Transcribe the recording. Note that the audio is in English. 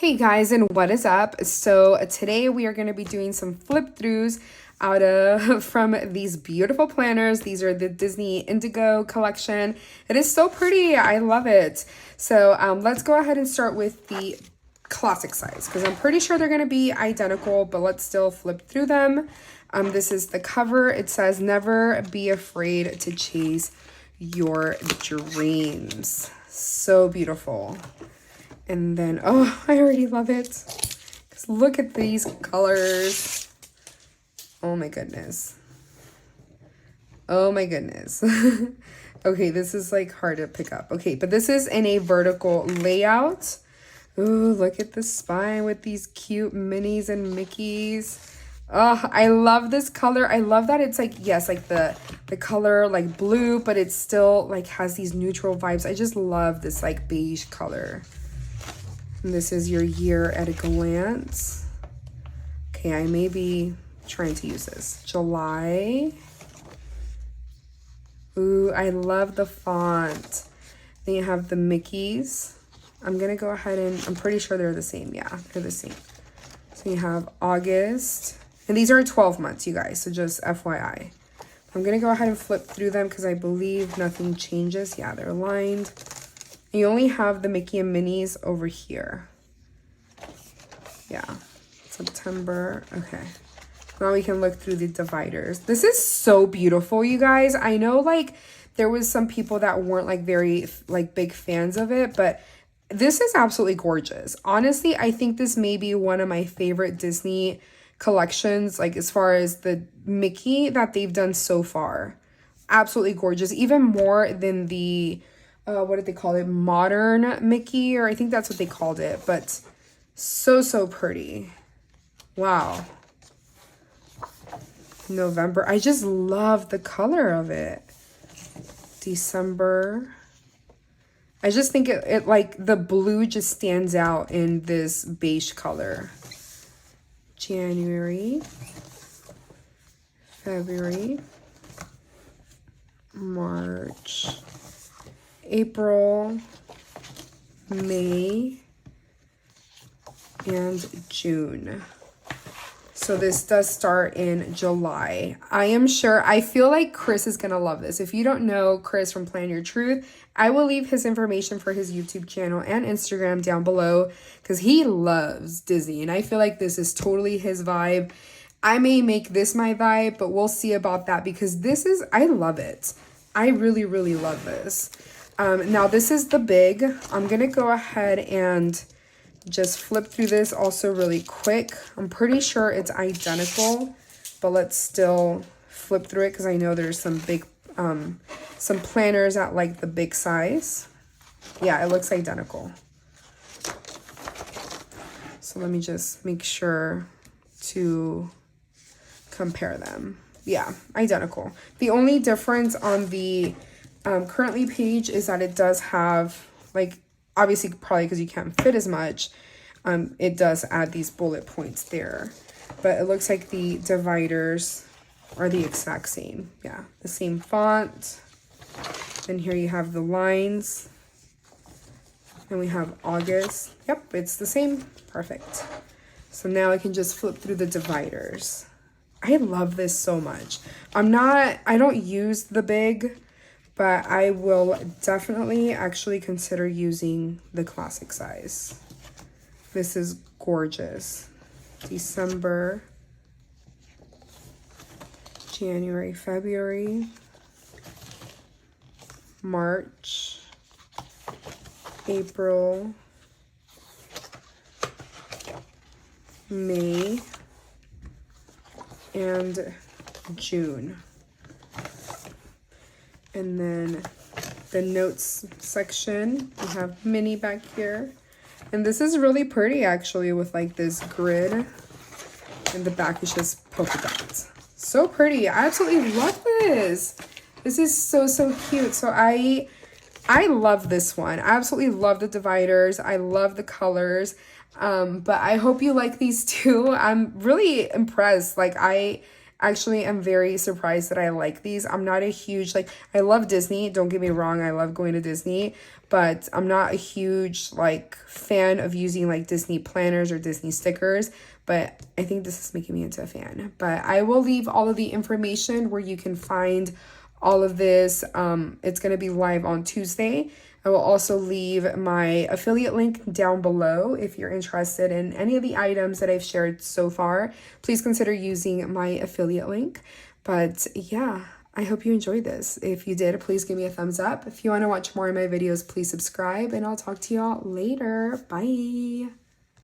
Hey guys, and what is up? So today we are going to be doing some flip throughs out of from these beautiful planners. These are the Disney Indigo collection. It is so pretty. I love it. So let's go ahead and start with the classic size because I'm pretty sure they're going to be identical, but let's still flip through them. This is the cover. It says, "Never be afraid to chase your dreams." So beautiful. And then, oh, I already love it. Because look at these colors. Oh my goodness. Oh my goodness. Okay, this is like hard to pick up. Okay, but this is in a vertical layout. Ooh, look at the spine with these cute Minnies and Mickeys. Oh, I love this color. I love that it's like, yes, like the color like blue, but it still like has these neutral vibes. I just love this like beige color. And this is your year at a glance. Okay, I may be trying to use this. July. Ooh, I love the font. Then you have the Mickeys. I'm gonna go ahead and, I'm pretty sure they're the same. Yeah, they're the same. So you have August. And these are 12 months, you guys, so just FYI. I'm gonna go ahead and flip through them because I believe nothing changes. Yeah, they're aligned. You only have the Mickey and Minnie's over here. Yeah, September. Okay. Now we can look through the dividers. This is so beautiful, you guys. I know like there was some people that weren't like very like big fans of it, but this is absolutely gorgeous. Honestly, I think this may be one of my favorite Disney collections, like as far as the Mickey that they've done so far. Absolutely gorgeous. Even more than the what did they call it? Modern Mickey, or I think that's what they called it, but so pretty. Wow. November. I just love the color of it. December. I just think it like the blue just stands out in this beige color. January. February. March. April, May, and June. So this does start in July. I feel like Chris is going to love this. If you don't know Chris from Plan Your Truth, I will leave his information for his YouTube channel and Instagram down below because he loves Disney. And I feel like this is totally his vibe. I may make this my vibe, but we'll see about that because I love it. I really love this. Now this is the big. I'm going to go ahead and just flip through this also really quick. I'm pretty sure it's identical, but let's still flip through it because I know there's some big, some planners at like the big size. Yeah, it looks identical. So let me just make sure to compare them. Yeah, identical. The only difference on the currently page is that it does have like, obviously probably because you can't fit as much, it does add these bullet points there, but it looks like the dividers are the exact same. Yeah, the same font. Then here you have the lines, and we have August. Yep, it's the same. Perfect. So now I can just flip through the dividers. I love this so much. I don't use the big, but I will definitely actually consider using the classic size. This is gorgeous. December, January, February, March, April, May, and June. And then the notes section, we have Minnie back here. And this is really pretty actually with like this grid. And the back is just polka dots. So pretty. I absolutely love this. This is so cute. So I love this one. I absolutely love the dividers. I love the colors. But I hope you like these too. I'm really impressed. Like Actually, I'm very surprised that I like these. I'm not a huge, like, I love Disney. Don't get me wrong. I love going to Disney, but I'm not a huge, like, fan of using, like, Disney planners or Disney stickers. But I think this is making me into a fan. But I will leave all of the information where you can find all of this. It's going to be live on Tuesday. I will also leave my affiliate link down below if you're interested in any of the items that I've shared so far. Please consider using my affiliate link. But yeah, I hope you enjoyed this. If you did, please give me a thumbs up. If you want to watch more of my videos, please subscribe, and I'll talk to y'all later. Bye.